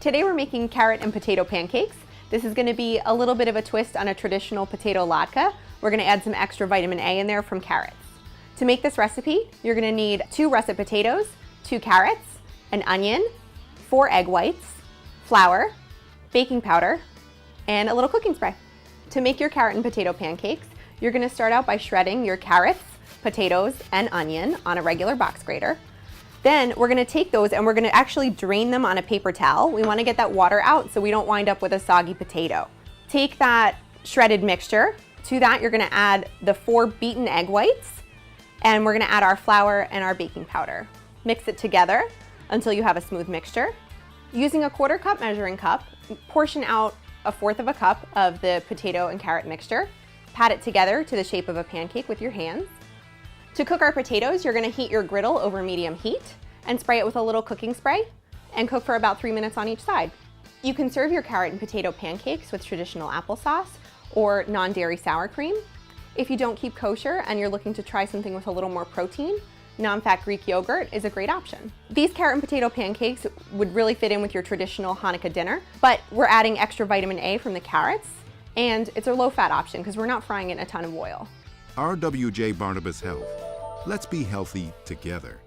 Today we're making carrot and potato pancakes. This is going to be a little bit of a twist on a traditional potato latke. We're going to add some extra vitamin A in there from carrots. To make this recipe, you're going to need 2 russet potatoes, 2 carrots, an onion, 4 egg whites, flour, baking powder, and a little cooking spray. To make your carrot and potato pancakes, you're going to start out by shredding your carrots, potatoes, and onion on a regular box grater. Then we're going to take those and we're going to actually drain them on a paper towel. We want to get that water out so we don't wind up with a soggy potato. Take that shredded mixture. To that, you're going to add the 4 beaten egg whites, and we're going to add our flour and our baking powder. Mix it together until you have a smooth mixture. Using a 1/4 cup measuring cup, portion out 1/4 cup of the potato and carrot mixture. Pat it together to the shape of a pancake with your hands. To cook our potatoes, you're going to heat your griddle over medium heat and spray it with a little cooking spray and cook for about 3 minutes on each side. You can serve your carrot and potato pancakes with traditional applesauce or non-dairy sour cream. If you don't keep kosher and you're looking to try something with a little more protein, non-fat Greek yogurt is a great option. These carrot and potato pancakes would really fit in with your traditional Hanukkah dinner, but we're adding extra vitamin A from the carrots, and it's a low-fat option because we're not frying it in a ton of oil. RWJBarnabas Health. Let's be healthy together.